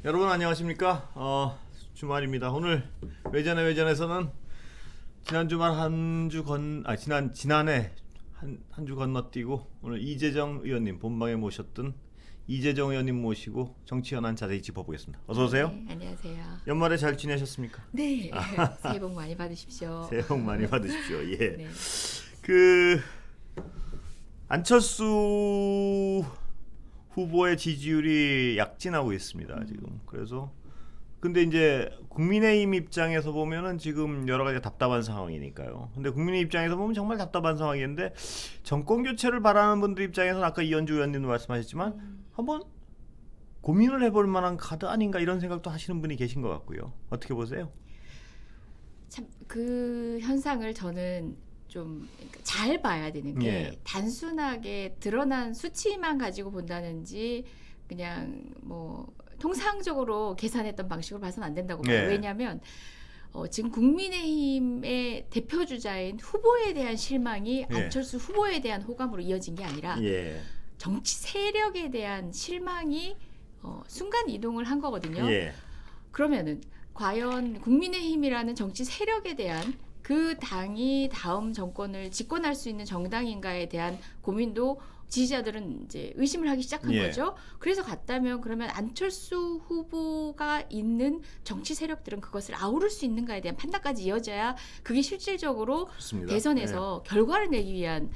여러분 안녕하십니까? 주말입니다. 오늘 외전에서는 지난 주말 지난해 한 주 건너뛰고 오늘 이재정 의원님 본방에 모셨던 이재정 의원님 모시고 정치 현안 자세히 짚어보겠습니다. 어서 오세요. 네, 안녕하세요. 연말에 잘 지내셨습니까? 네, 새해 복 많이 받으십시오. 새해 복 많이 받으십시오. 예. 네. 그 안철수 후보의 지지율이 약진하고 있습니다. 지금. 그래서 근데 이제 국민의힘 입장에서 보면은 지금 여러 가지 답답한 상황이니까요. 근데 국민의 입장에서 보면 정말 답답한 상황인데 정권 교체를 바라는 분들 입장에서는 아까 이현주 의원님도 말씀하셨지만 한번 고민을 해볼 만한 카드 아닌가 이런 생각도 하시는 분이 계신 것 같고요. 어떻게 보세요? 참 그 현상을 저는 좀 잘 봐야 되는 게 예. 단순하게 드러난 수치만 가지고 본다는지 그냥 뭐 통상적으로 계산했던 방식으로 봐서는 안 된다고 봐요. 예. 왜냐하면 지금 국민의힘의 대표 주자인 후보에 대한 실망이 예. 안철수 후보에 대한 호감으로 이어진 게 아니라 예. 정치 세력에 대한 실망이 순간 이동을 한 거거든요. 예. 그러면은 과연 국민의힘이라는 정치 세력에 대한 그 당이 다음 정권을 집권할 수 있는 정당인가에 대한 고민도 지지자들은 이제 의심을 하기 시작한 예. 거죠. 그래서 갔다면 그러면 안철수 후보가 있는 정치 세력들은 그것을 아우를 수 있는가에 대한 판단까지 이어져야 그게 실질적으로 그렇습니다. 대선에서 결과를 내기 위한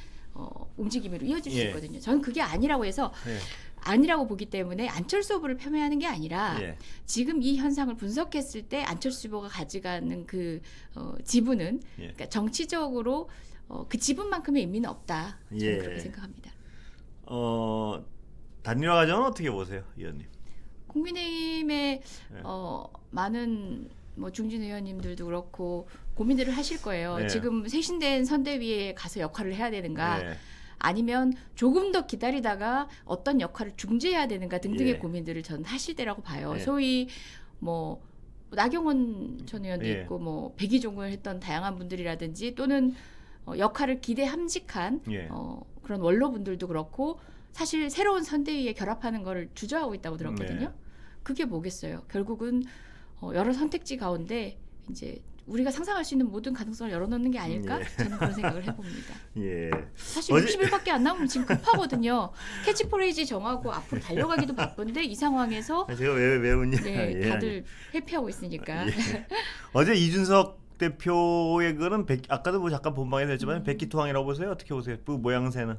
움직임으로 이어질 수 예. 있거든요. 저는 그게 아니라고 해서 예. 아니라고 보기 때문에 안철수 후보를 폄훼하는 게 아니라 예. 지금 이 현상을 분석했을 때 안철수 후보가 가져가는 그 지분은 예. 그러니까 정치적으로 그 지분만큼의 의미는 없다. 저는 예. 그렇게 생각합니다. 단일화 과정은 어떻게 보세요, 의원님? 국민의힘의 많은 뭐 중진 의원님들도 그렇고 고민들을 하실 거예요. 예. 지금 쇄신된 선대위에 가서 역할을 해야 되는가? 예. 아니면 조금 더 기다리다가 어떤 역할을 중재해야 되는가 등등의 예. 고민들을 저는 하실 때라고 봐요. 예. 소위 뭐 나경원 전 의원도 예. 있고 뭐 백의종을 했던 다양한 분들이라든지 또는 역할을 기대함직한 예. 그런 원로분들도 그렇고 사실 새로운 선대위에 결합하는 거를 주저하고 있다고 들었거든요. 네. 그게 뭐겠어요? 결국은 여러 선택지 가운데 이제 우리가 상상할 수 있는 모든 가능성을 열어놓는 게 아닐까? 예. 저는 그런 생각을 해봅니다. 예. 사실 어제- 60일밖에 안 남으면 지금 급하거든요. 캐치프레이즈 정하고 앞으로 달려가기도 바쁜데 이 상황에서 제가 왜 웃냐? 네, 예, 다들 회피하고 있으니까. 예. 어제 이준석 대표의 그는 아까도 뭐 잠깐 본방에서 했지만 백기투항이라고 보세요. 어떻게 보세요? 그 모양새는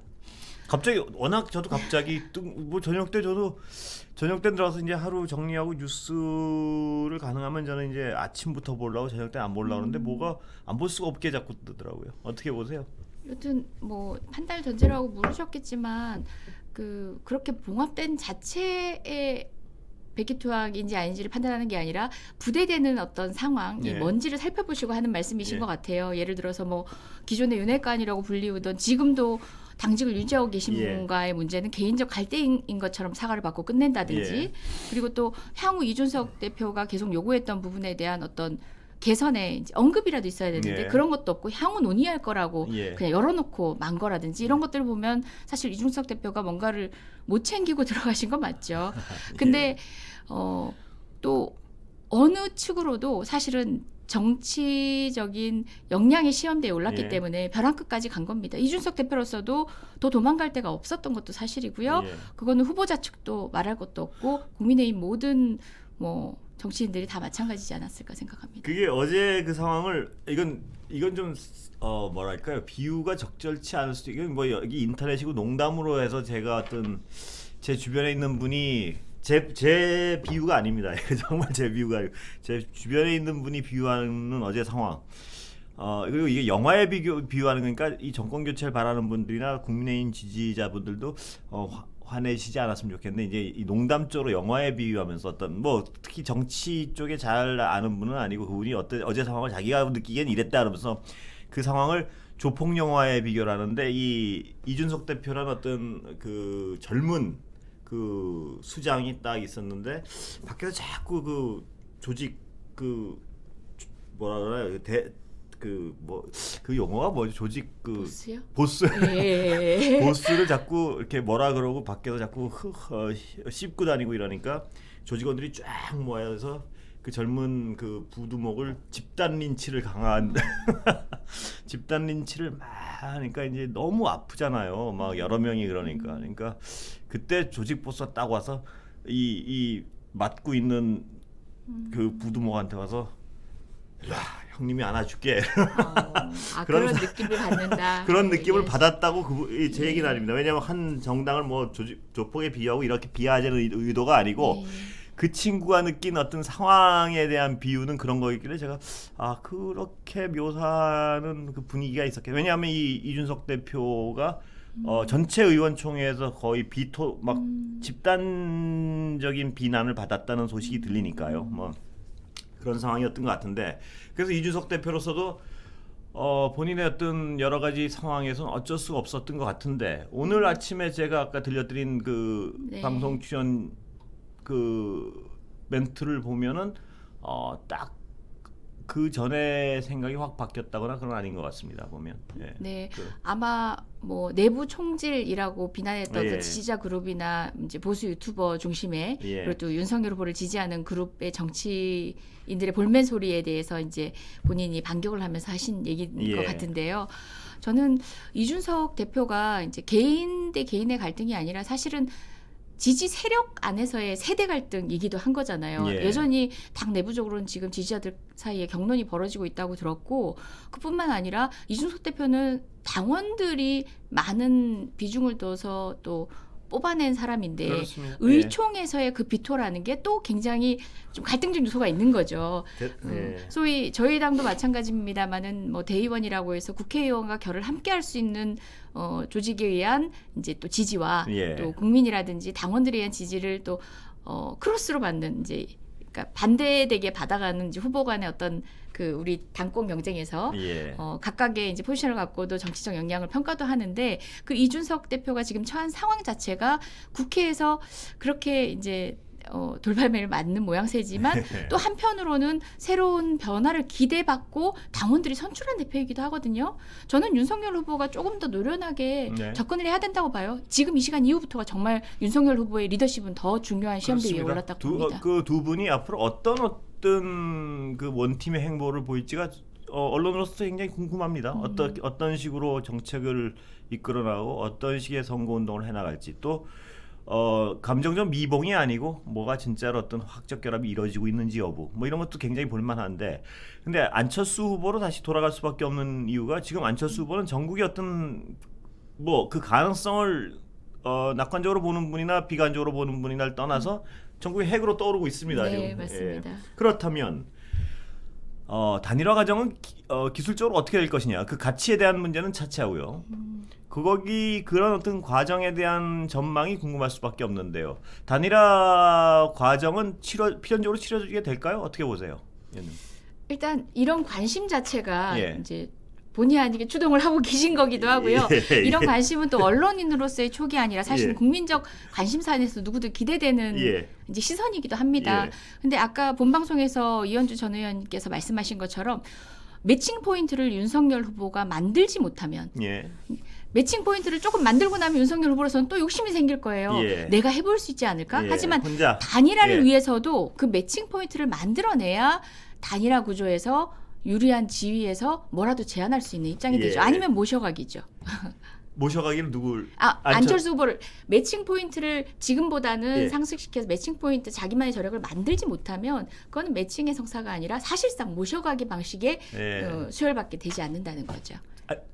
갑자기 워낙 저도 갑자기 뭐 저녁 때 들어가서 이제 하루 정리하고 뉴스를 가능하면 저는 이제 아침부터 보려고 저녁 때 안 보려고 하는데 뭐가 안 볼 수가 없게 자꾸 뜨더라고요. 어떻게 보세요? 여튼 뭐 한 달 전제라고 물으셨겠지만 그렇게 봉합된 자체의 백기투항인지 아닌지를 판단하는 게 아니라 부대되는 어떤 상황, 예. 이 뭔지를 살펴보시고 하는 말씀이신 예. 것 같아요. 예를 들어서 뭐 기존의 윤핵관이라고 불리우던 지금도 당직을 유지하고 계신 예. 분과의 문제는 개인적 갈등인 것처럼 사과를 받고 끝낸다든지 예. 그리고 또 향후 이준석 대표가 계속 요구했던 부분에 대한 어떤 개선의 이제 언급이라도 있어야 되는데 예. 그런 것도 없고 향후 논의할 거라고 예. 그냥 열어놓고 만 거라든지 이런 것들을 보면 사실 이준석 대표가 뭔가를 못 챙기고 들어가신 건 맞죠. 근데 또 어느 측으로도 사실은 정치적인 역량이 시험대에 올랐기 예. 때문에 벼랑 끝까지 간 겁니다. 이준석 대표로서도 더 도망갈 데가 없었던 것도 사실이고요. 예. 그거는 후보자 측도 말할 것도 없고 국민의힘 모든 뭐 정치인들이 다 마찬가지지 않았을까 생각합니다. 그게 어제 그 상황을 이건 좀 뭐랄까요, 비유가 적절치 않을 수도 이건 뭐 여기 인터넷이고 농담으로 해서 제가 어떤 제 주변에 있는 분이 제 비유가 아닙니다. 정말 제 비유가 아니고 제 주변에 있는 분이 비유하는 어제 상황. 그리고 이게 영화에 비유하는 거니까 이 정권 교체를 바라는 분들이나 국민의힘 지지자분들도 화내시지 않았으면 좋겠는데 이제 이 농담적으로 영화에 비유하면서 어떤 뭐 특히 정치 쪽에 잘 아는 분은 아니고 그분이 어제 상황을 자기가 느끼기엔 이랬다 그러면서 그 상황을 조폭 영화에 비교를 하는데 이 이준석 대표라는 어떤 그 젊은 그 수장이 딱 있었는데 밖에서 자꾸 그 조직 그 뭐라 그래요 그 용어가 뭐지? 조직 보스요? 보스 예. 보스를 자꾸 이렇게 뭐라 그러고 밖에서 자꾸 씹고 다니고 이러니까 조직원들이 쫙 모여서 그 젊은 그 부두목을 집단 린치를 강한 집단 린치를 막 하니까 이제 너무 아프잖아요. 막 여러 명이 그러니까 그때 조직 보스가 딱 와서 이 맞고 있는 그 부두목한테 와서 야, 형님이 안아줄게. 그런 느낌을 받는다. 그런 느낌을 예. 받았다고 제 얘기는 아닙니다. 왜냐하면 한 정당을 뭐 조폭에 비유하고 이렇게 비하하자는 의도가 아니고 예. 그 친구가 느낀 어떤 상황에 대한 비유는 그런 거였길래 제가 그렇게 묘사하는 그 분위기가 있었겠. 왜냐하면 이 이준석 대표가 전체 의원총회에서 거의 비토 막 집단적인 비난을 받았다는 소식이 들리니까요. 뭐 그런 상황이었던 것 같은데 그래서 이준석 대표로서도 본인의 어떤 여러 가지 상황에서는 어쩔 수가 없었던 것 같은데 오늘 아침에 제가 아까 들려드린 그 네. 방송 출연 그 멘트를 보면은 딱 그 전에 생각이 확 바뀌었다거나 그건 아닌 것 같습니다. 보면 네, 아마 뭐 내부 총질이라고 비난했던 예. 그 지지자 그룹이나 이제 보수 유튜버 중심의 그리고 또 윤석열 후보를 지지하는 그룹의 정치인들의 볼멘 소리에 대해서 이제 본인이 반격을 하면서 하신 얘기인 것 같은데요. 저는 이준석 대표가 이제 개인 대 개인의 갈등이 아니라 사실은 지지 세력 안에서의 세대 갈등이기도 한 거잖아요. 여전히 당 내부적으로는 지금 지지자들 사이에 격론이 벌어지고 있다고 들었고 그뿐만 아니라 이준석 대표는 당원들이 많은 비중을 둬서 또 뽑아낸 사람인데 그렇습니다. 의총에서의 그 비토라는 게 또 굉장히 좀 갈등적 요소가 있는 거죠. 소위 저희 당도 마찬가지입니다만은 뭐 대의원이라고 해서 국회의원과 결을 함께할 수 있는 조직에 의한 이제 또 지지와 또 국민이라든지 당원들에 의한 지지를 또 크로스로 받는 이제 그러니까 반대되게 받아가는 이제 후보 간의 어떤 그 우리 당권 경쟁에서 각각의 이제 포지션을 갖고도 정치적 역량을 평가도 하는데 그 이준석 대표가 지금 처한 상황 자체가 국회에서 그렇게 이제 돌발매를 맞는 모양새지만 또 한편으로는 새로운 변화를 기대받고 당원들이 선출한 대표이기도 하거든요. 저는 윤석열 후보가 조금 더 노련하게 접근을 해야 된다고 봐요. 지금 이 시간 이후부터가 정말 윤석열 후보의 리더십은 더 중요한 시험대 위에 올랐다고 봅니다. 그 두 분이 앞으로 어떤 그 원팀의 행보를 보일지가 언론으로서 굉장히 궁금합니다. 어떤 식으로 정책을 이끌어나가고 어떤 식의 선거운동을 해나갈지 또 감정적 미봉이 아니고 뭐가 진짜로 어떤 확적 결합이 이루어지고 있는지 여부 뭐 이런 것도 굉장히 볼만한데 근데 안철수 후보로 다시 돌아갈 수밖에 없는 이유가 지금 안철수 후보는 전국의 어떤 뭐 그 가능성을 낙관적으로 보는 분이나 비관적으로 보는 분이나를 떠나서 전국의 핵으로 떠오르고 있습니다. 네, 지금. 맞습니다. 그렇다면 단일화 과정은 기술적으로 어떻게 될 것이냐 그 가치에 대한 문제는 차치하고요. 그런 어떤 과정에 대한 전망이 궁금할 수밖에 없는데요. 단일화 과정은 필연적으로 치러지게 될까요? 어떻게 보세요? 일단 이런 관심 자체가 이제 본의 아니게 추동을 하고 계신 거기도 하고요. 이런 관심은 또 언론인으로서의 촉이 아니라 사실은 국민적 관심사 안에서 누구도 기대되는 이제 시선이기도 합니다. 근데 아까 본방송에서 이현주 전 의원님께서 말씀하신 것처럼 매칭 포인트를 윤석열 후보가 만들지 못하면 매칭 포인트를 조금 만들고 나면 윤석열 후보로서는 또 욕심이 생길 거예요. 내가 해볼 수 있지 않을까? 하지만 혼자. 단일화를 위해서도 그 매칭 포인트를 만들어내야 단일화 구조에서 유리한 지위에서 뭐라도 제안할 수 있는 입장이 되죠. 아니면 모셔가기죠. 모셔가기는 누굴? 안철수 후보를 매칭 포인트를 지금보다는 상승시켜서 매칭 포인트 자기만의 저력을 만들지 못하면 그거는 매칭의 성사가 아니라 사실상 모셔가기 방식의 수혈받게 되지 않는다는 거죠.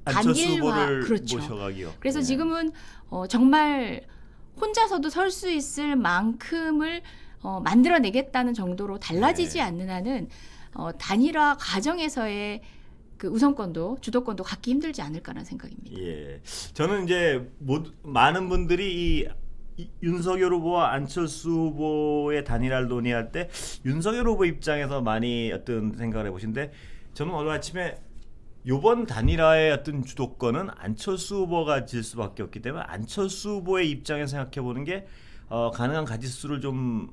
안철수 후보를 그렇죠. 모셔가기요. 그래서 지금은 정말 혼자서도 설 수 있을 만큼을 만들어내겠다는 정도로 달라지지 않는 한은 단일화 과정에서의 그 우선권도 주도권도 갖기 힘들지 않을까라는 생각입니다. 저는 이제 많은 분들이 이 윤석열 후보와 안철수 후보의 단일화를 논의할 때 윤석열 후보 입장에서 많이 어떤 생각을 해보신데 저는 오늘 아침에 이번 단일화의 어떤 주도권은 안철수 후보가 질 수밖에 없기 때문에 안철수 후보의 입장에서 생각해 보는 게 가능한 가짓수를 좀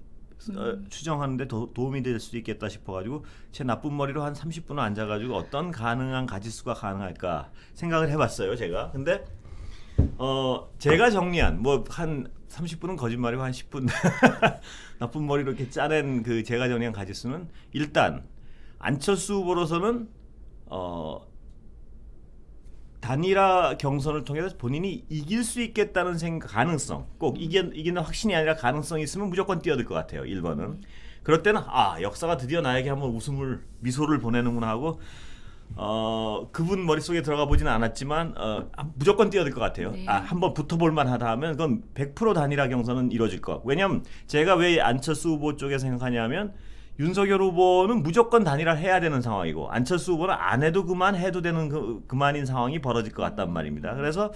추정하는데 도움이 될 수 있겠다 싶어가지고 제 나쁜 머리로 한 30분을 앉아가지고 어떤 가능한 가지수가 가능할까 생각을 해봤어요 제가. 근데 제가 정리한 뭐 한 30분은 거짓말이고 한 10분 나쁜 머리로 이렇게 짜낸 그 제가 정리한 가지수는 일단 안철수 후보로서는 단일화 경선을 통해서 본인이 이길 수 있겠다는 가능성, 꼭 이기는 확신이 아니라 가능성이 있으면 무조건 뛰어들 것 같아요. 1번은. 그럴 때는 역사가 드디어 나에게 한번 미소를 보내는구나 하고 그분 머릿속에 들어가 보지는 않았지만 무조건 뛰어들 것 같아요. 네. 한번 붙어볼 만하다 하면 그건 100% 단일화 경선은 이루어질 것 같고. 왜냐면 제가 왜 안철수 후보 쪽에 생각하냐면 윤석열 후보는 무조건 단일화를 해야 되는 상황이고 안철수 후보는 안 해도 그만 해도 되는 그만인 상황이 벌어질 것 같단 말입니다. 그래서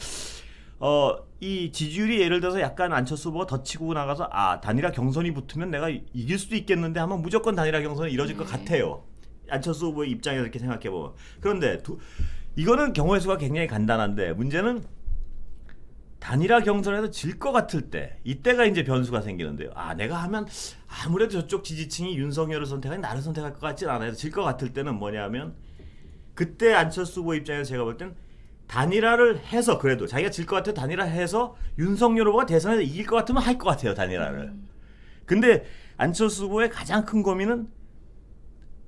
이 지지율이 예를 들어서 약간 안철수 후보가 더 치고 나가서 단일화 경선이 붙으면 내가 이길 수도 있겠는데 하면 무조건 단일화 경선이 이루어질 것 같아요. 안철수 후보의 입장에서 이렇게 생각해보면. 그런데 이거는 경우의 수가 굉장히 간단한데 문제는 단일화 경선에서 질 것 같을 때 이때가 이제 변수가 생기는데요. 내가 하면 아무래도 저쪽 지지층이 윤석열을 선택하니 나를 선택할 것 같진 않아요. 질 것 같을 때는 뭐냐면 그때 안철수 후보 입장에서 제가 볼 땐 단일화를 해서 그래도 자기가 질 것 같아요. 단일화해서 윤석열 후보가 대선에서 이길 것 같으면 할 것 같아요. 단일화를. 근데 안철수 후보의 가장 큰 고민은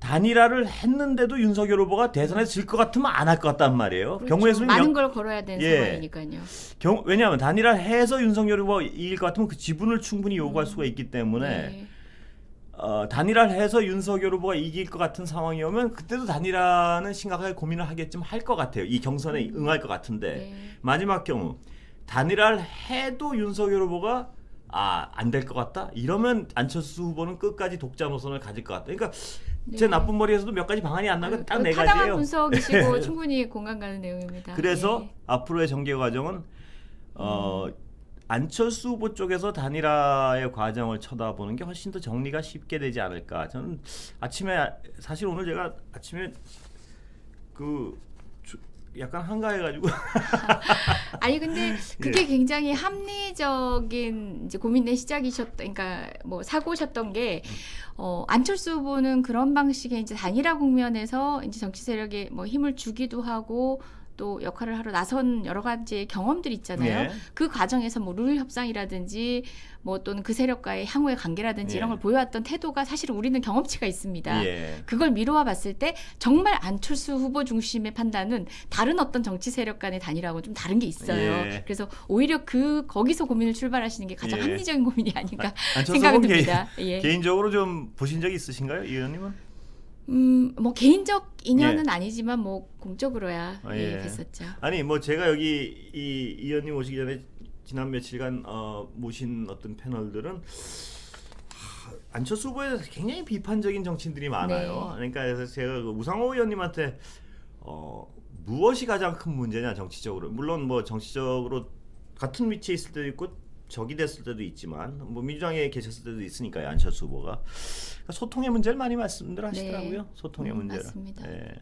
단일화를 했는데도 윤석열 후보가 대선에서 질 것 같으면 안 할 것 같단 말이에요. 그렇죠. 경우의 수는 많은 걸 걸어야 되는 예. 상황이니까요. 왜냐하면 단일화를 해서 윤석열 후보가 이길 것 같으면 그 지분을 충분히 요구할 수가 있기 때문에 네. 단일화를 해서 윤석열 후보가 이길 것 같은 상황이 오면 그때도 단일화는 심각하게 고민을 하겠지만 할 것 같아요. 이 경선에 응할 것 같은데 네. 마지막 경우 단일화를 해도 윤석열 후보가 안 될 것 같다? 이러면 안철수 후보는 끝까지 독자 노선을 가질 것 같다. 그러니까 제 나쁜 머리에서도 몇 가지 방안이 안 나고 딱 네 타당한 가지예요. 분석이시고 충분히 공감 가는 내용입니다. 그래서 네. 앞으로의 전개 과정은 안철수 후보 쪽에서 단일화의 과정을 쳐다보는 게 훨씬 더 정리가 쉽게 되지 않을까. 저는 사실 오늘 제가 아침에 약간 한가해가지고 아니 근데 그게 굉장히 합리적인 이제 고민의 그러니까 뭐 사고셨던 게 안철수 후보는 그런 방식의 이제 단일화 국면에서 이제 정치 세력에 뭐 힘을 주기도 하고 또 역할을 하러 나선 여러 가지 경험들이 있잖아요. 예. 그 과정에서 뭐 룰 협상이라든지 뭐 또는 그 세력과의 향후의 관계라든지 예. 이런 걸 보여왔던 태도가 사실은 우리는 경험치가 있습니다. 예. 그걸 미루어 봤을 때 정말 안철수 후보 중심의 판단은 다른 어떤 정치 세력 간의 단일화하고 좀 다른 게 있어요. 예. 그래서 오히려 거기서 고민을 출발하시는 게 가장 예. 합리적인 고민이 아닌가 안철수 생각이 후보 듭니다. 예. 개인적으로 좀 보신 적이 있으신가요, 이 의원님은? 뭐 개인적 인연은 아니지만 뭐 공적으로야 예. 됐었죠. 아니 뭐 제가 여기 이 의원님 오시기 전에 지난 며칠간 모신 어떤 패널들은 안철수 후보에 대해서 굉장히 비판적인 정치인들이 많아요. 그러니까 그래서 제가 우상호 의원님한테 무엇이 가장 큰 문제냐 정치적으로. 물론 뭐 정치적으로 같은 위치에 있을 때도 있고 적이 됐을 때도 있지만 뭐 민주당에 계셨을 때도 있으니까요. 안철수 후보가 그러니까 소통의 문제를 많이 말씀들 하시더라고요. 네. 소통의 문제를. 맞습니다. 예.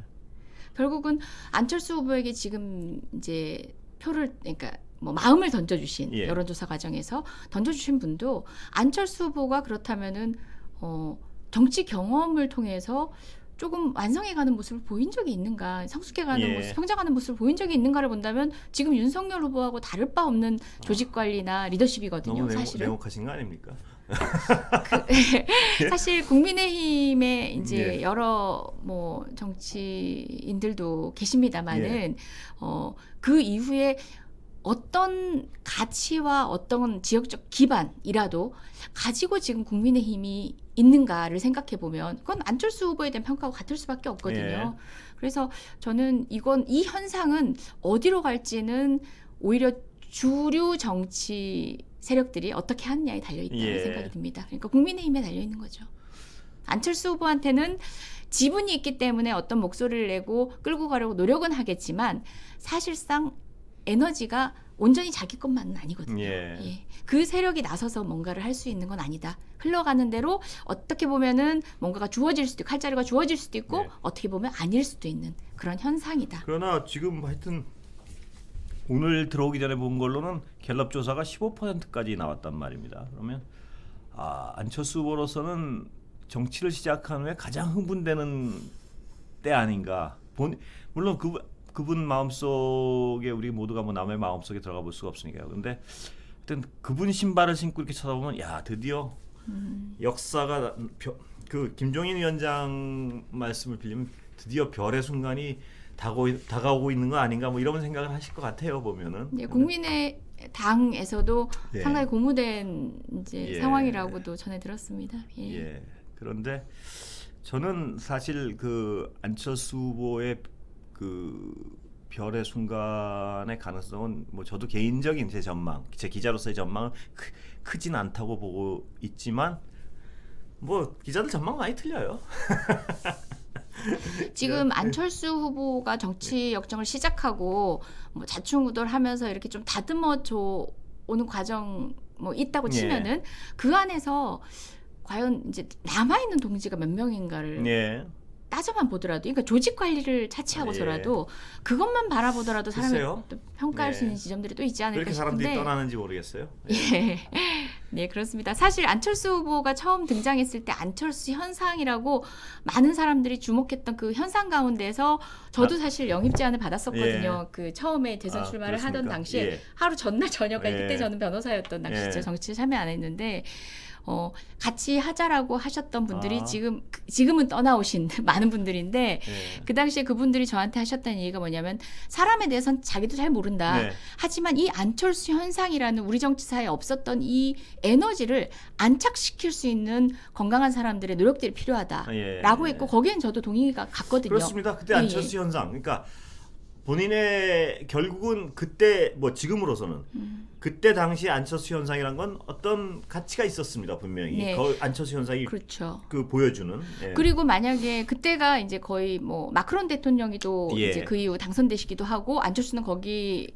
결국은 안철수 후보에게 지금 이제 그러니까 뭐 마음을 던져주신 예. 여론조사 과정에서 던져주신 분도 안철수 후보가 그렇다면은 정치 경험을 통해서 조금 완성해가는 모습을 보인 적이 있는가, 성숙해가는 예. 모습, 성장하는 모습을 보인 적이 있는가를 본다면 지금 윤석열 후보하고 다를 바 없는 조직 관리나 리더십이거든요. 너무 사실은. 냉혹하신 거 아닙니까? 사실 국민의힘에 이제 예. 여러 뭐 정치인들도 계십니다만은 예. 그 이후에 어떤 가치와 어떤 지역적 기반이라도 가지고 지금 국민의힘이 있는가를 생각해 보면 그건 안철수 후보에 대한 평가와 같을 수밖에 없거든요. 예. 그래서 저는 이 현상은 어디로 갈지는 오히려 주류 정치 세력들이 어떻게 하느냐에 달려 있다는 예. 생각이 듭니다. 그러니까 국민의힘에 달려 있는 거죠. 안철수 후보한테는 지분이 있기 때문에 어떤 목소리를 내고 끌고 가려고 노력은 하겠지만 사실상 에너지가 온전히 자기 것만은 아니거든요. 예. 예. 그 세력이 나서서 뭔가를 할 수 있는 건 아니다. 흘러가는 대로 어떻게 보면은 뭔가가 주어질 수도 있고 칼자루가 주어질 수도 있고 네. 어떻게 보면 아닐 수도 있는 그런 현상이다. 그러나 지금 하여튼 오늘 들어오기 전에 본 걸로는 갤럽 조사가 15%까지 나왔단 말입니다. 그러면 안철수 후보로서는 정치를 시작한 후에 가장 흥분되는 때 아닌가. 물론 그분 마음속에 우리 모두가 뭐 남의 마음속에 들어가 볼 수가 없으니까요. 근데 하여튼 그분 신발을 신고 이렇게 쳐다보면 야 드디어 역사가 그 김종인 위원장 말씀을 빌리면 드디어 별의 순간이 다가오고 있는 거 아닌가 뭐 이런 생각을 하실 것 같아요 보면은. 네, 국민의 당에서도 예. 상당히 고무된 이제 예. 상황이라고도 전해 들었습니다. 예. 예. 그런데 저는 사실 그 안철수 후보의 그 별의 순간의 가능성은 뭐 저도 개인적인 제 전망, 제 기자로서의 전망은 크진 않다고 보고 있지만 뭐 기자들 전망 많이 틀려요. 지금 안철수 후보가 정치 역정을 시작하고 뭐 좌충우돌하면서 이렇게 좀 다듬어져 오는 과정 뭐 있다고 치면은 그 안에서 과연 이제 남아 있는 동지가 몇 명인가를 예. 따져만 보더라도, 그러니까 조직 관리를 차치하고서라도 그것만 바라보더라도 사람이 글쎄요. 또 평가할 수 예. 있는 지점들이 또 있지 않을까 그렇게 싶은데. 사람들이 떠나는지 모르겠어요. 예. 네, 그렇습니다. 사실 안철수 후보가 처음 등장했을 때 안철수 현상이라고 많은 사람들이 주목했던 그 현상 가운데서 저도 사실 영입 제안을 받았었거든요. 그 처음에 대선 출마를 하던 그렇습니까? 당시에 예. 하루 전날 저녁까지 예. 그때 저는 변호사였던 당시죠. 예. 정치에 참여 안 했는데 같이 하자라고 하셨던 분들이 아. 지금은 떠나오신 많은 분들인데 예. 그 당시에 그분들이 저한테 하셨던 얘기가 뭐냐면 사람에 대해서는 자기도 잘 모른다. 네. 하지만 이 안철수 현상이라는 우리 정치사에 없었던 이 에너지를 안착시킬 수 있는 건강한 사람들의 노력들이 필요하다라고 예. 했고 거기엔 저도 동의가 갔거든요. 그렇습니다. 그때 안철수 현상. 그러니까 본인의 결국은 그때 뭐 지금으로서는 그때 당시 안철수 현상이란 건 어떤 가치가 있었습니다. 분명히. 네. 안철수 현상이 그렇죠. 그 보여주는. 예. 그리고 만약에 그때가 이제 거의 뭐 마크론 대통령이 또 예. 이제 그 이후 당선되시기도 하고 안철수는 거기에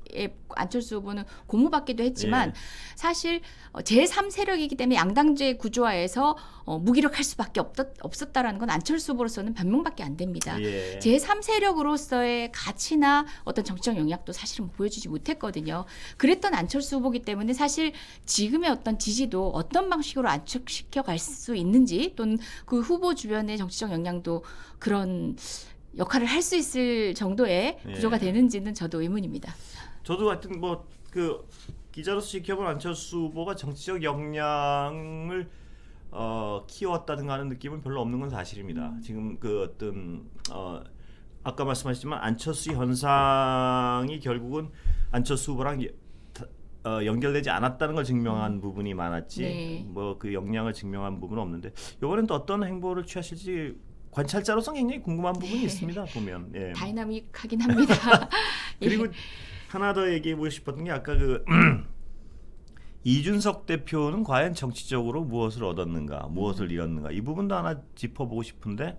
안철수 후보는 고무받기도 했지만 예. 사실 제3 세력이기 때문에 양당제 구조화에서 무기력할 수밖에 없었다라는 건 안철수 후보로서는 변명밖에 안 됩니다. 예. 제3 세력으로서의 가치나 어떤 정치적 영향도 사실은 보여주지 못했거든요. 그랬던 안철수 후보기 때문에 사실 지금의 어떤 지지도 어떤 방식으로 안착시켜 갈 수 있는지 또는 그 후보 주변의 정치적 영향도 그런 역할을 할 수 있을 정도의 예. 구조가 되는지는 저도 의문입니다. 저도 하여튼 뭐 그 기자로서 지켜본 안철수 후보가 정치적 역량을 키웠다든가 하는 느낌은 별로 없는 건 사실입니다. 지금 그 어떤 아까 말씀하셨지만 안철수 현상이 결국은 안철수 후보랑 연결되지 않았다는 걸 증명한 부분이 많았지 네. 뭐 그 역량을 증명한 부분은 없는데 이번엔 또 어떤 행보를 취하실지 관찰자로서 굉장히 궁금한 부분이 있습니다. 보면 예. 다이나믹하긴 합니다. 그리고 하나 더 얘기해보고 싶었던 게 아까 그 이준석 대표는 과연 정치적으로 무엇을 얻었는가, 무엇을 잃었는가 이 부분도 하나 짚어보고 싶은데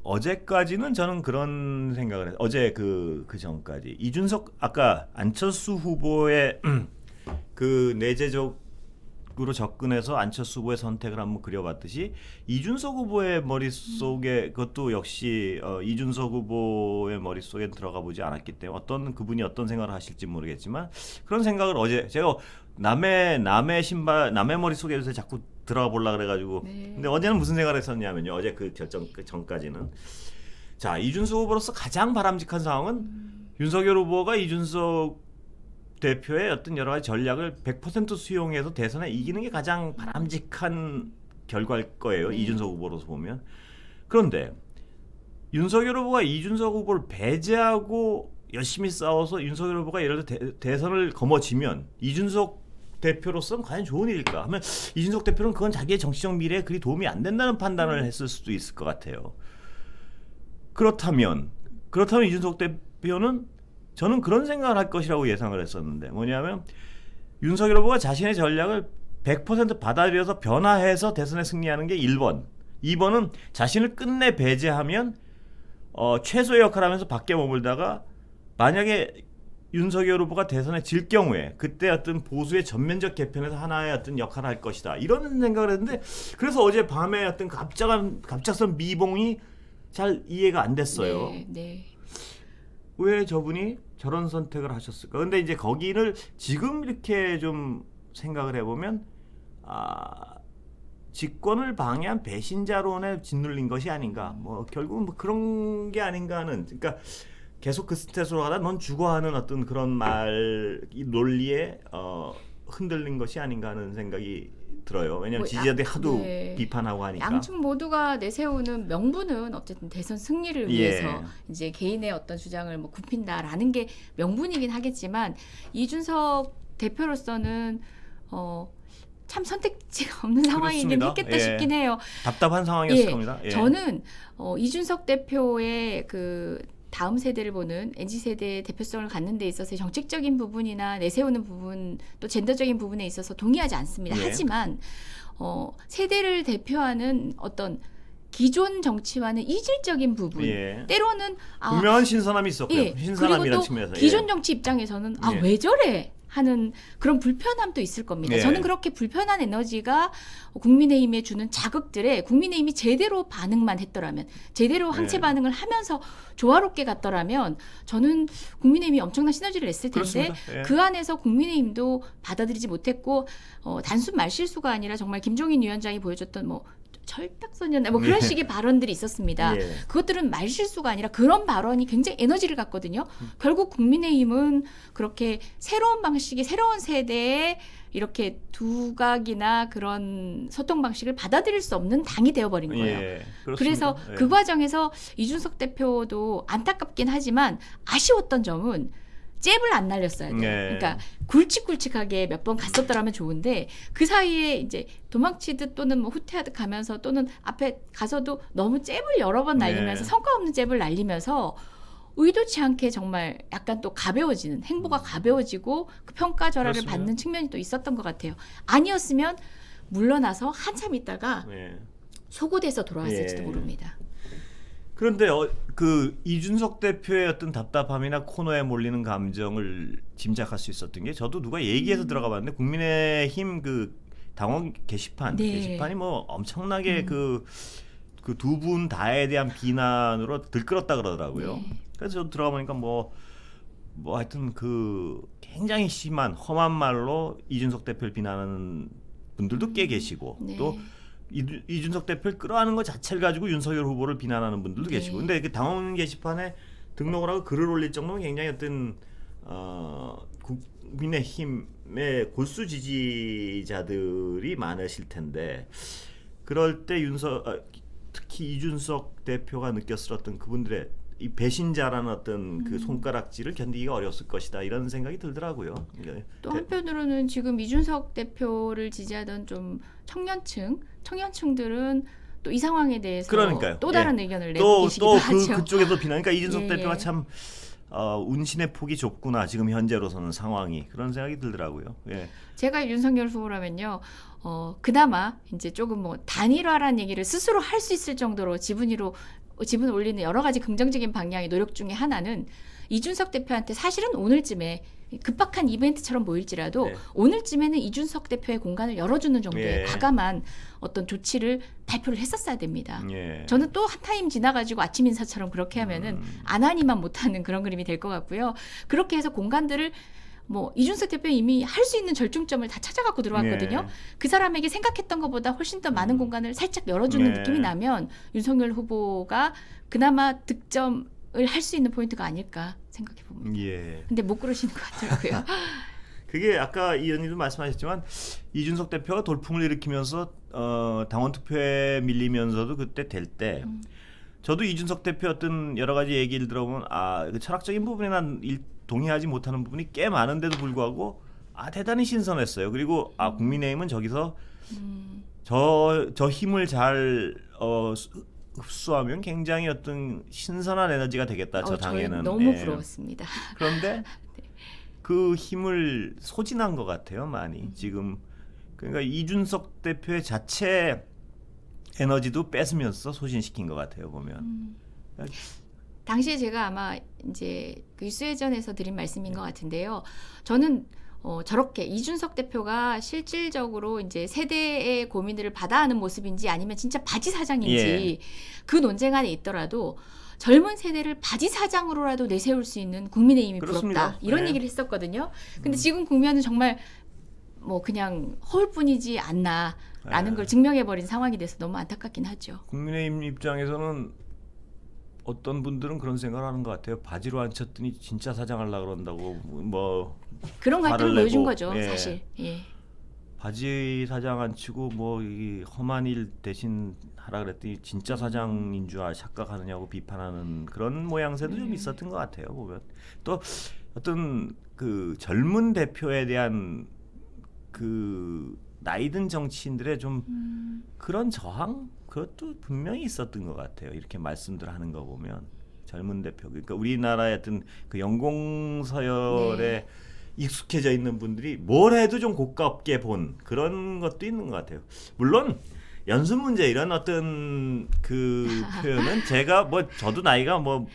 어제까지는 저는 그런 생각을 했어요. 어제 그 전까지 이준석 아까 안철수 후보의 그 내재적으로 접근해서 안철수 후보의 선택을 한번 그려봤듯이 이준석 후보의 머릿속에 그것도 역시 이준석 후보의 머릿속에 들어가 보지 않았기 때문에 그분이 어떤 생각을 하실지 모르겠지만 그런 생각을 어제 제가 남의 신발 남의 머릿속에 자꾸 들어가 보려고 그래가지고 네. 근데 어제는 무슨 생각을 했었냐면요. 어제 그 결정 전까지는 자 이준석 후보로서 가장 바람직한 상황은 윤석열 후보가 이준석 대표의 어떤 여러 가지 전략을 100% 수용해서 대선에 이기는 게 가장 바람직한 결과일 거예요. 이준석 후보로서 보면. 그런데 윤석열 후보가 이준석 후보를 배제하고 열심히 싸워서 윤석열 후보가 예를 들어 대선을 거머쥐면 이준석 대표로서는 과연 좋은 일일까 하면 이준석 대표는 그건 자기의 정치적 미래에 그리 도움이 안 된다는 판단을 했을 수도 있을 것 같아요. 그렇다면 이준석 대표는 저는 그런 생각을 할 것이라고 예상을 했었는데 뭐냐면 윤석열 후보가 자신의 전략을 100% 받아들여서 변화해서 대선에 승리하는 게 1번. 2번은 자신을 끝내 배제하면 최소의 역할을 하면서 밖에 머물다가 만약에 윤석열 후보가 대선에 질 경우에 그때 어떤 보수의 전면적 개편에서 하나의 어떤 역할을 할 것이다. 이런 생각을 했는데 그래서 어제 밤에 어떤 갑작스런 미봉이 잘 이해가 안 됐어요. 네, 네. 왜 저분이 저런 선택을 하셨을까? 근데 이제 거기를 지금 이렇게 좀 생각을 해보면 집권을 방해한 배신자론에 짓눌린 것이 아닌가. 뭐 결국은 뭐 그런 게 아닌가 하는. 그러니까 계속 그 스탯으로 하다 넌 죽어 하는 어떤 그런 말 이 논리에 흔들린 것이 아닌가 하는 생각이 들어요. 왜냐하면 뭐 지지자들이 하도 네. 비판하고 하니까. 양측 모두가 내세우는 명분은 어쨌든 대선 승리를 예. 위해서 이제 개인의 어떤 주장을 뭐 굽힌다라는 게 명분이긴 하겠지만 이준석 대표로서는 참 선택지가 없는 상황이긴 그렇습니다. 했겠다 예. 싶긴 해요. 답답한 상황이었을 예. 겁니다. 예. 저는 이준석 대표의 그 다음 세대를 보는 MZ 세대의 대표성을 갖는 데 있어서 정책적인 부분이나 내세우는 부분 또 젠더적인 부분에 있어서 동의하지 않습니다. 예. 하지만 세대를 대표하는 어떤 기존 정치와는 이질적인 부분 예. 때로는 분명한 신선함이 있었고요. 예. 신선함이라는 그리고 또 측면에서. 기존 정치 입장에서는 예. 왜 저래 하는 그런 불편함도 있을 겁니다. 예. 저는 그렇게 불편한 에너지가 국민의힘에 주는 자극들에 국민의힘이 제대로 반응만 했더라면 제대로 항체 예. 반응을 하면서 조화롭게 갔더라면 저는 국민의힘이 엄청난 시너지를 냈을 텐데 그렇습니다. 예. 그 안에서 국민의힘도 받아들이지 못했고 단순 말실수가 아니라 정말 김종인 위원장이 보여줬던 뭐 철딱선이었나 뭐 그런 예. 식의 발언들이 있었습니다. 예. 그것들은 말실수가 아니라 그런 발언이 굉장히 에너지를 갖거든요. 결국 국민의힘은 그렇게 새로운 방식의 새로운 세대의 이렇게 두각이나 그런 소통 방식을 받아들일 수 없는 당이 되어버린 거예요. 예. 그래서 그렇습니다. 예. 그 과정에서 이준석 대표도 안타깝긴 하지만 아쉬웠던 점은 잽을 안 날렸어야 돼요. 네. 그러니까 굵직굵직하게 몇 번 갔었더라면 좋은데 그 사이에 이제 도망치듯 또는 뭐 후퇴하듯 가면서 또는 앞에 가서도 너무 잽을 여러 번 날리면서 네. 성과 없는 잽을 날리면서 의도치 않게 정말 약간 또 가벼워지는 행보가 가벼워지고 그 평가절하를 그렇습니다. 받는 측면이 또 있었던 것 같아요. 아니었으면 물러나서 한참 있다가 예. 소고돼서 돌아왔을지도 예. 모릅니다. 그런데 그 이준석 대표의 어떤 답답함이나 코너에 몰리는 감정을 짐작할 수 있었던 게 저도 누가 얘기해서 들어가 봤는데 국민의힘 그 당원 게시판 네. 게시판이 뭐 엄청나게 그 두 분 다에 대한 비난으로 들끓었다 그러더라고요. 네. 그래서 저도 들어가 보니까 뭐 하여튼 그 굉장히 심한 험한 말로 이준석 대표를 비난하는 분들도 꽤 계시고 네. 또 이준석 대표를 끌어안는 것 자체를 가지고 윤석열 후보를 비난하는 분들도 네. 계시고, 근데 그 당원 게시판에 등록을 하고 글을 올릴 정도면 굉장히 어떤 국민의힘의 골수 지지자들이 많으실 텐데 그럴 때 특히 이준석 대표가 느꼈을 어떤 그분들의 이 배신자라는 어떤 그 손가락질을 견디기가 어려웠을 것이다 이런 생각이 들더라고요. 또 한편으로는 지금 이준석 대표를 지지하던 좀 청년층들은 또 이 상황에 대해서 그러니까요. 또 다른 의견을 내고 계시기도 하죠. 그쪽에서 비난. 그러니까 이준석 예, 대표가 예. 참 운신의 폭이 좁구나 지금 현재로서는 상황이 그런 생각이 들더라고요. 예. 제가 윤석열 후보라면요, 그나마 이제 조금 뭐 단일화라는 얘기를 스스로 할 수 있을 정도로 지분 올리는 여러 가지 긍정적인 방향의 노력 중에 하나는 이준석 대표한테 사실은 오늘쯤에 급박한 이벤트처럼 보일지라도 네. 오늘쯤에는 이준석 대표의 공간을 열어주는 정도의 예. 과감한 어떤 조치를 발표를 했었어야 됩니다. 예. 저는 또 한 타임 지나가지고 아침 인사처럼 그렇게 하면은 안 하니만 못하는 그런 그림이 될 것 같고요. 그렇게 해서 공간들을 뭐 이준석 대표 이미 할 수 있는 절충점을 다 찾아갖고 들어왔거든요. 예. 그 사람에게 생각했던 것보다 훨씬 더 많은 공간을 살짝 열어주는 네. 느낌이 나면 윤석열 후보가 그나마 득점을 할 수 있는 포인트가 아닐까 생각해 봅니다. 예. 근데 못 그러시는 것 같더라고요. 그게 아까 이 의원님도 말씀하셨지만 이준석 대표가 돌풍을 일으키면서 당원 투표에 밀리면서도 그때 될 때 저도 이준석 대표 어떤 여러 가지 얘기를 들어보면 그 철학적인 부분에 난 동의하지 못하는 부분이 꽤 많은데도 불구하고 대단히 신선했어요. 그리고 국민의힘은 저기서 저 힘을 잘 흡수하면 굉장히 어떤 신선한 에너지가 되겠다. 저 당에는. 저는 너무 예. 부러웠습니다. 그런데 그 힘을 소진한 것 같아요. 많이 지금. 그러니까 이준석 대표의 자체 에너지도 뺏으면서 소진시킨 것 같아요. 보면. 당시에 제가 아마 이제 그 뉴스회전에서 드린 말씀인 것 같은데요. 저는 저렇게 이준석 대표가 실질적으로 이제 세대의 고민들을 받아하는 모습인지 아니면 진짜 바지 사장인지 그 논쟁 안에 있더라도 젊은 세대를 바지 사장으로라도 내세울 수 있는 국민의힘이 그렇습니다. 부럽다. 이런 네. 얘기를 했었거든요. 근데 지금 국면은 정말 뭐 그냥 허울뿐이지 않나라는 네. 걸 증명해버린 상황이 돼서 너무 안타깝긴 하죠. 국민의힘 입장에서는 어떤 분들은 그런 생각을 하는 것 같아요. 바지로 안 쳤더니 진짜 사장하려고 그런다고 뭐 그런 갈등을 화를 보여준 내고, 거죠, 예. 사실. 예. 바지 사장 안 치고 뭐 이 험한 일 대신 하라 그랬더니 진짜 사장인 줄 착각하느냐고 비판하는 그런 모양새도 좀 있었던 것 같아요. 보면 또 어떤 그 젊은 대표에 대한 그 나이든 정치인들의 좀 그런 저항 그것도 분명히 있었던 것 같아요. 이렇게 말씀들 하는 거 보면 젊은 대표 그러니까 우리나라의 어떤 그 연공서열에 네. 익숙해져 있는 분들이 뭘 해도 좀 고깝게 본 그런 것도 있는 것 같아요. 물론 연습 문제 이런 어떤 그 표현은 제가 뭐 저도 나이가 뭐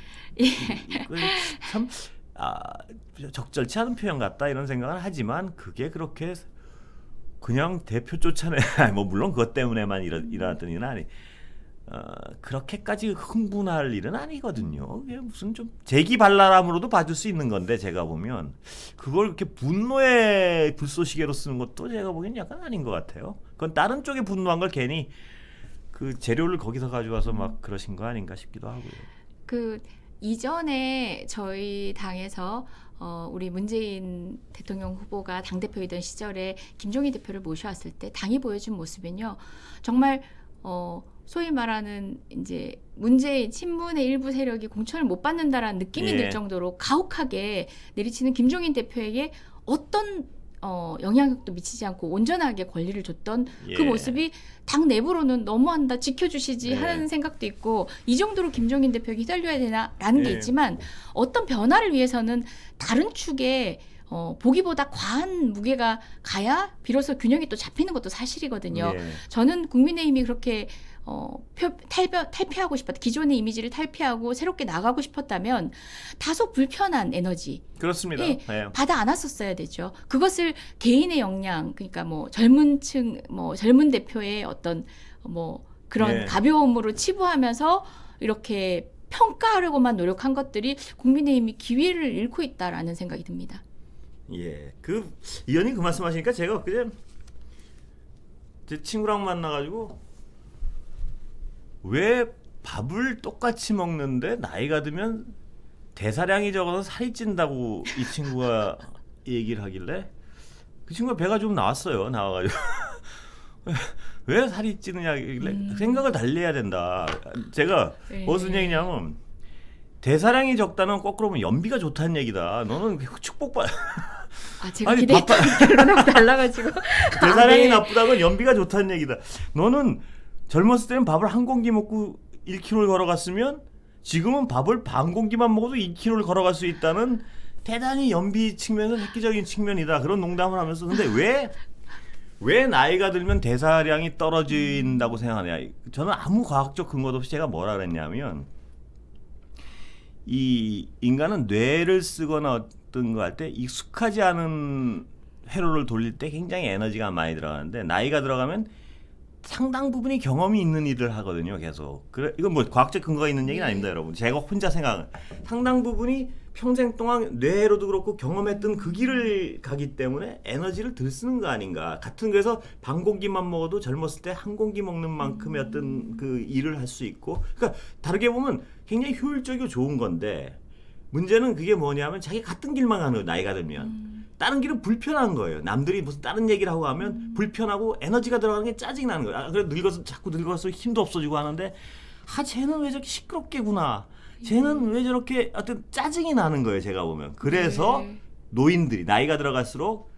참 적절치 않은 표현 같다 이런 생각을 하지만 그게 그렇게 그냥 대표 쫓아내 뭐 물론 그것 때문에만 일어났던 일은 아니 그렇게까지 흥분할 일은 아니거든요. 이게 무슨 좀 재기발랄함으로도 봐줄 수 있는 건데 제가 보면 그걸 이렇게 분노의 불쏘시개로 쓰는 것도 제가 보기엔 약간 아닌 것 같아요. 그건 다른 쪽에 분노한 걸 괜히 그 재료를 거기서 가져와서 막 그러신 거 아닌가 싶기도 하고요. 그 이전에 저희 당에서 우리 문재인 대통령 후보가 당대표이던 시절에 김종인 대표를 모셔왔을 때 당이 보여준 모습은요. 정말 소위 말하는 이제 문재인 친문의 일부 세력이 공천을 못 받는다라는 느낌이 예. 들 정도로 가혹하게 내리치는 김종인 대표에게 어떤 영향력도 미치지 않고 온전하게 권리를 줬던 그 예. 모습이 당 내부로는 너무한다 지켜주시지 예. 하는 생각도 있고 이 정도로 김종인 대표에게 휘둘려야 되나라는 게 예. 있지만 어떤 변화를 위해서는 다른 축에 보기보다 과한 무게가 가야 비로소 균형이 또 잡히는 것도 사실이거든요. 예. 저는 국민의힘이 그렇게 탈피하고 싶었다. 기존의 이미지를 탈피하고 새롭게 나가고 싶었다면 다소 불편한 에너지 그렇습니다. 예, 예. 받아 안았었어야 되죠. 그것을 개인의 역량, 그러니까 뭐 젊은층, 뭐 젊은 대표의 어떤 뭐 그런 예. 가벼움으로 치부하면서 이렇게 평가하려고만 노력한 것들이 국민의힘이 기회를 잃고 있다라는 생각이 듭니다. 예, 그 의원님 그 말씀하시니까 제가 엊그제 제 친구랑 만나가지고 왜 밥을 똑같이 먹는데 나이가 들면 대사량이 적어서 살이 찐다고 이 친구가 얘기를 하길래 그 친구가 배가 좀 나왔어요. 나와가지고 왜 살이 찌느냐길래 생각을 달리 해야 된다. 제가 네. 무슨 얘기냐면 대사량이 적다는 거꾸로 보면 연비가 좋다는 얘기다. 너는 축복받 제가 아니, 기대했던 결론하고 달라가지고 대사량이 네. 나쁘다는 건 연비가 좋다는 얘기다. 너는 젊었을 때는 밥을 한 공기 먹고 1km를 걸어갔으면 지금은 밥을 반 공기만 먹어도 2km를 걸어갈 수 있다는 대단히 연비 측면에서 획기적인 측면이다. 그런 농담을 하면서 근데 왜 나이가 들면 대사량이 떨어진다고 생각하냐. 저는 아무 과학적 근거도 없이 제가 뭐라 그랬냐면 이 인간은 뇌를 쓰거나 어떤 거 할 때 익숙하지 않은 회로를 돌릴 때 굉장히 에너지가 많이 들어가는데 나이가 들어가면 상당 부분이 경험이 있는 일을 하거든요. 계속. 그래 이건 뭐 과학적 근거가 있는 얘기는 아닙니다, 여러분. 제가 혼자 생각. 상당 부분이 평생 동안 뇌로도 그렇고 경험했던 그 길을 가기 때문에 에너지를 들 쓰는 거 아닌가. 같은 그래서 반 공기만 먹어도 젊었을 때 한 공기 먹는 만큼의 어떤 그 일을 할 수 있고. 그러니까 다르게 보면 굉장히 효율적이고 좋은 건데 문제는 그게 뭐냐면 자기 같은 길만 가는 거예요. 나이가 들면. 다른 길은 불편한 거예요. 남들이 무슨 다른 얘기를 하고 하면 불편하고 에너지가 들어가는 게 짜증이 나는 거예요. 그래 늙어서 자꾸 늙어서 힘도 없어지고 하는데 쟤는 왜 저렇게 시끄럽게구나. 쟤는 왜 저렇게 어떤 짜증이 나는 거예요. 제가 보면. 그래서 네. 노인들이 나이가 들어갈수록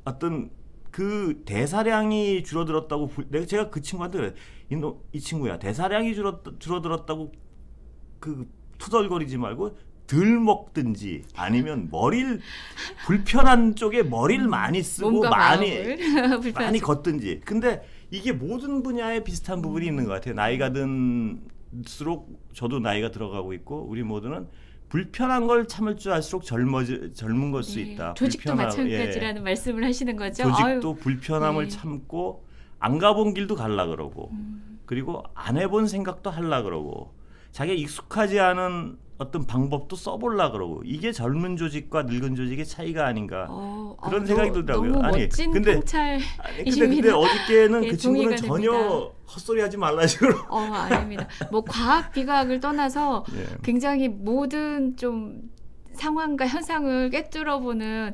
어떤 그 대사량이 줄어들었다고 제가 그 친구한테 그래. 이 친구야 대사량이 줄어들었다고 그 투덜거리지 말고 덜 먹든지 아니면 머리를 불편한 쪽에 머리를 많이 쓰고 몸과 많이 마음을 많이 걷든지. 근데 이게 모든 분야에 비슷한 부분이 있는 것 같아요. 나이가 든수록 저도 나이가 들어가고 있고 우리 모두는 불편한 걸 참을 줄 알수록 젊은 걸 수 네. 있다. 조직도 마찬가지라는 말씀을 하시는 거죠. 조직도 불편함을 네. 참고 안 가본 길도 갈라 그러고 그리고 안 해본 생각도 하려 그러고 자기가 익숙하지 않은 어떤 방법도 써보려 그러고 이게 젊은 조직과 늙은 조직의 차이가 아닌가 그런 아, 생각이 들더라고요. 너무 아니 멋진 근데 통찰이십니다. 어저께는 예, 그 친구는 동의가 전혀 됩니다. 헛소리하지 말라 식으로. 아닙니다. 뭐 과학 비과학을 떠나서 예. 굉장히 모든 좀 상황과 현상을 꿰뚫어보는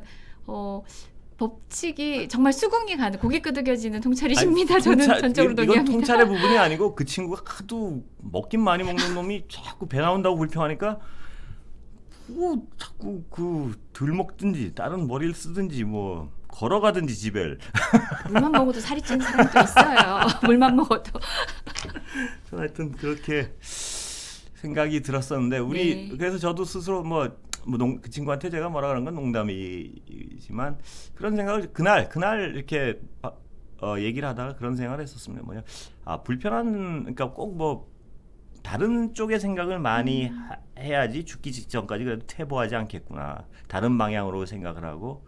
법칙이 정말 수긍이 가는 고개 끄덕여지는 통찰이십니다. 저는 전적으로 이건 동의합니다. 통찰의 부분이 아니고 그 친구가 하도 먹긴 많이 먹는 놈이 자꾸 배 나온다고 불평하니까 자꾸 그 덜 먹든지 다른 머리를 쓰든지 뭐 걸어가든지 집에. 물만 먹어도 살이 찌는 사람도 있어요. 물만 먹어도. 하여튼 그렇게 생각이 들었었는데 우리 네. 그래서 저도 스스로 그 친구한테 제가 뭐라 그런 건 농담이지만 그런 생각을 그날 이렇게 얘기를 하다가 그런 생각을 했었습니다. 불편한 그러니까 꼭 뭐 다른 쪽의 생각을 많이 해야지 죽기 직전까지 그래도 퇴보하지 않겠구나. 다른 방향으로 생각을 하고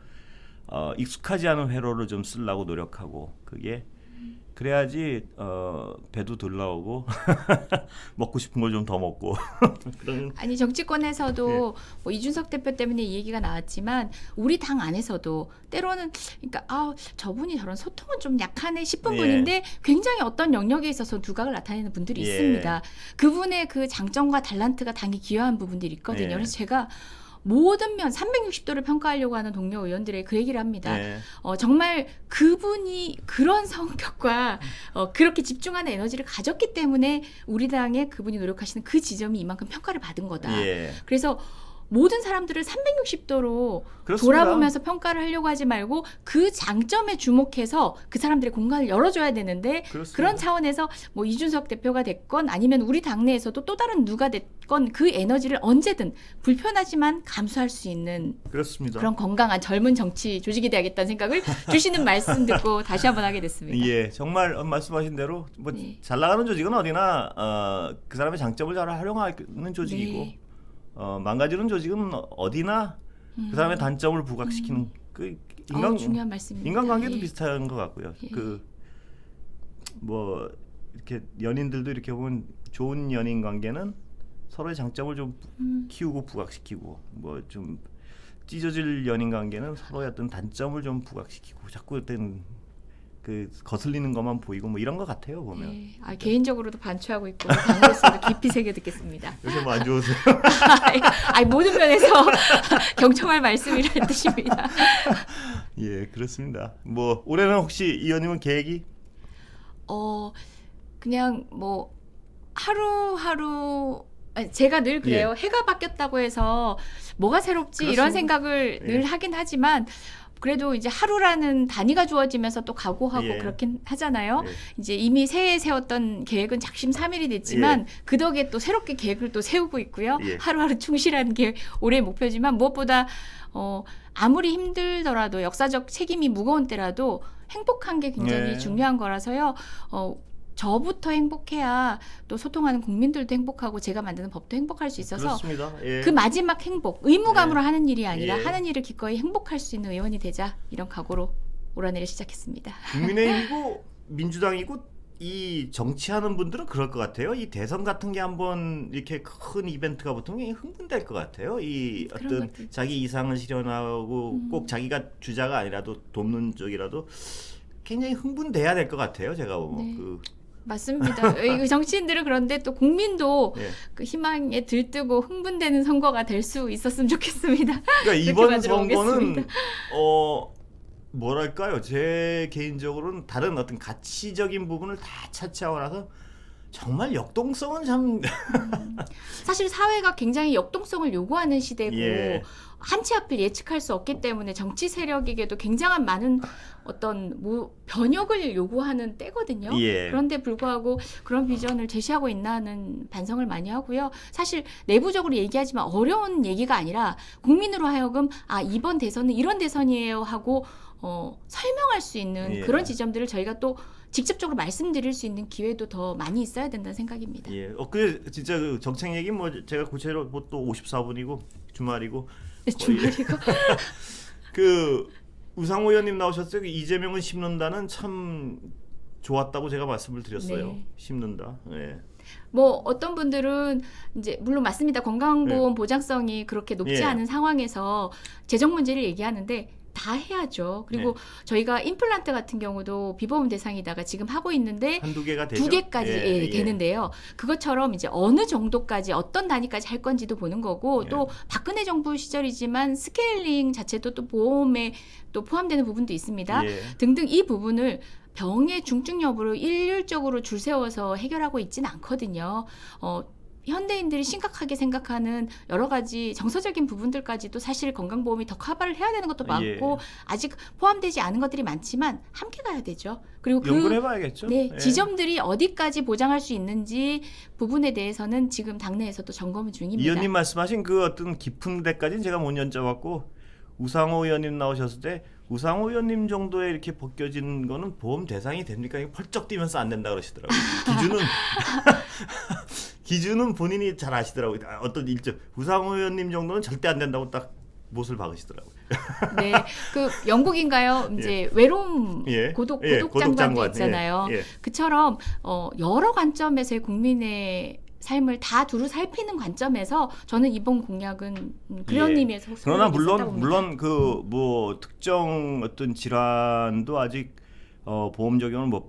익숙하지 않은 회로를 좀 쓰려고 노력하고 그게 그래야지 배도 덜 나오고 먹고 싶은 걸 좀 더 먹고 그런. 아니 정치권에서도 뭐 이준석 대표 때문에 이 얘기가 나왔지만 우리 당 안에서도 때로는 그러니까 저분이 저런 소통은 좀 약하네 싶은 예. 분인데 굉장히 어떤 영역에 있어서 두각을 나타내는 분들이 예. 있습니다. 그분의 그 장점과 달란트가 당이 기여한 부분들이 있거든요. 예. 그래서 제가 모든 면 360도를 평가하려고 하는 동료 의원들의 그 얘기를 합니다. 네. 정말 그분이 그런 성격과 그렇게 집중하는 에너지를 가졌기 때문에 우리 당에 그분이 노력하시는 그 지점이 이만큼 평가를 받은 거다. 예. 그래서 모든 사람들을 360도로 그렇습니다. 돌아보면서 평가를 하려고 하지 말고 그 장점에 주목해서 그 사람들의 공간을 열어줘야 되는데 그렇습니다. 그런 차원에서 뭐 이준석 대표가 됐건 아니면 우리 당내에서도 또 다른 누가 됐건 그 에너지를 언제든 불편하지만 감수할 수 있는 그렇습니다. 그런 건강한 젊은 정치 조직이 돼야겠다는 생각을 주시는 말씀 듣고 다시 한번 하게 됐습니다. 예, 정말 말씀하신 대로 뭐 네. 잘 나가는 조직은 어디나 그 사람의 장점을 잘 활용하는 조직이고 네. 망가지는 조직은 어디나 그 사람의 단점을 부각시키는 그 중요한 말씀입니다. 인간관계도 예. 비슷한 것 같고요. 예. 뭐 이렇게 연인들도 이렇게 보면 좋은 연인 관계는 서로의 장점을 좀 키우고 부각시키고 뭐 좀 찢어질 연인 관계는 서로의 어떤 단점을 좀 부각시키고 자꾸 어떤 그 거슬리는 것만 보이고 뭐 이런 것 같아요 보면. 네. 개인적으로도 반추하고 있고 당으로서도 깊이 새겨 듣겠습니다. 요새 뭐 안 좋으세요? 모든 면에서 경청할 말씀이라는 뜻입니다. 예, 그렇습니다. 뭐 올해는 혹시 이 의원님은 계획이? 그냥 뭐 하루하루 제가 늘 그래요. 해가 바뀌었다고 해서 뭐가 새롭지 그렇습니다. 이런 생각을 예. 늘 하긴 하지만 그래도 이제 하루라는 단위가 주어지면서 또 각오하고 예. 그렇긴 하잖아요. 예. 이제 이미 새해 세웠던 계획은 작심삼일이 됐지만 그 덕에 또 새롭게 계획을 또 세우고 있고요. 예. 하루하루 충실한 게 올해의 목표지만 무엇보다 아무리 힘들더라도 역사적 책임이 무거운 때라도 행복한 게 굉장히 예. 중요한 거라서요. 저부터 행복해야 또 소통하는 국민들도 행복하고 제가 만드는 법도 행복할 수 있어서 그렇습니다. 예. 그 마지막 행복, 의무감으로 하는 일이 아니라 예. 하는 일을 기꺼이 행복할 수 있는 의원이 되자 이런 각오로 올 한해를 시작했습니다. 국민의힘이고 민주당이고 이 정치하는 분들은 그럴 것 같아요. 이 대선 같은 게 한번 이렇게 큰 이벤트가 붙으면 흥분될 것 같아요. 이 그런 어떤 것도 있죠. 자기 이상을 실현하고 꼭 자기가 주자가 아니라도 돕는 쪽이라도 굉장히 흥분돼야 될 것 같아요. 제가 보면 네. 맞습니다. 이 정치인들은 그런데 또 국민도 예. 그 희망에 들뜨고 흥분되는 선거가 될 수 있었으면 좋겠습니다. 그러니까 이번 만들어 선거는 보겠습니다. 뭐랄까요? 제 개인적으로는 다른 어떤 가치적인 부분을 다 차치하고 나서 정말 역동성은 참 사실 사회가 굉장히 역동성을 요구하는 시대고 예. 한치 앞을 예측할 수 없기 때문에 정치 세력에게도 굉장한 많은 어떤 변혁을 요구하는 때거든요. 예. 그런데 불구하고 그런 비전을 제시하고 있나 하는 반성을 많이 하고요. 사실 내부적으로 얘기하지만 어려운 얘기가 아니라 국민으로 하여금 이번 대선은 이런 대선이에요 하고 설명할 수 있는 예. 그런 지점들을 저희가 또 직접적으로 말씀드릴 수 있는 기회도 더 많이 있어야 된다는 생각입니다. 예. 그 진짜 그 정책 얘기 뭐 제가 구체로 뭐 또 54분이고 주말이고 주말이고 그 우상호 의원님 나오셨어요. 이재명은 심는다는 참 좋았다고 제가 말씀을 드렸어요. 네. 심는다. 예. 뭐 어떤 분들은 이제 물론 맞습니다. 건강보험 네. 보장성이 그렇게 높지 예. 않은 상황에서 재정 문제를 얘기하는데 다 해야죠. 그리고 네. 저희가 임플란트 같은 경우도 비보험 대상이다가 지금 하고 있는데 한두 개가 되죠. 2개까지 되는데요. 그것처럼 이제 어느 정도까지 어떤 단위까지 할 건지도 보는 거고 예. 또 박근혜 정부 시절이지만 스케일링 자체도 또 보험에 또 포함되는 부분도 있습니다. 예. 등등 이 부분을 병의 중증 여부를 일률적으로 줄 세워서 해결하고 있지는 않거든요. 현대인들이 심각하게 생각하는 여러 가지 정서적인 부분들까지도 사실 건강보험이 더 커버를 해야 되는 것도 많고 아직 포함되지 않은 것들이 많지만 함께 가야 되죠. 그리고 연구를 해봐야겠죠. 네, 예. 지점들이 어디까지 보장할 수 있는지 부분에 대해서는 지금 당내에서도 점검 중입니다. 이 의원님 말씀하신 그 어떤 깊은 데까지는 제가 못 여쭤봤고 우상호 의원님 나오셨을 때 우상호 의원님 정도에 이렇게 벗겨진 거는 보험 대상이 됩니까? 이게 펄쩍 뛰면서 안 된다 그러시더라고요. 기준은 본인이 잘 아시더라고요. 어떤 일정 우상호 의원님 정도는 절대 안 된다고 딱 못을 박으시더라고요. 네, 그 영국인가요? 이제 외로움 고독 장관도 있잖아요. 그처럼 여러 관점에서의 국민의 삶을 다 두루 살피는 관점에서 저는 이번 공약은 그런 의미에서 그러나 물론 그 뭐 특정 어떤 질환도 아직 보험 적용을 못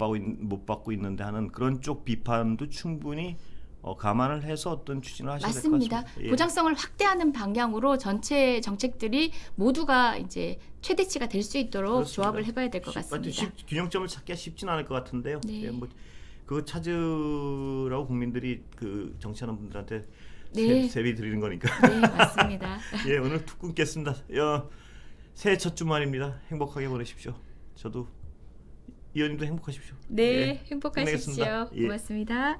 받고 있는데 하는 그런 쪽 비판도 충분히 감안을 해서 어떤 추진을 하셔야 될 것 같습니다. 맞습니다. 보장성을 확대하는 방향으로 전체 정책들이 모두가 이제 최대치가 될 수 있도록 그렇습니다. 조합을 해봐야 될 것 같습니다. 균형점을 찾기가 쉽진 않을 것 같은데요. 네. 예, 뭐 그거 찾으라고 국민들이 그 정치하는 분들한테 네. 세비 드리는 거니까. 네, 맞습니다. 예, 오늘 툭 끊겠습니다. 새해 첫 주말입니다. 행복하게 보내십시오. 저도 이 의원님도 행복하십시오. 네, 예, 행복하십시오. 끝내겠습니다. 예. 고맙습니다.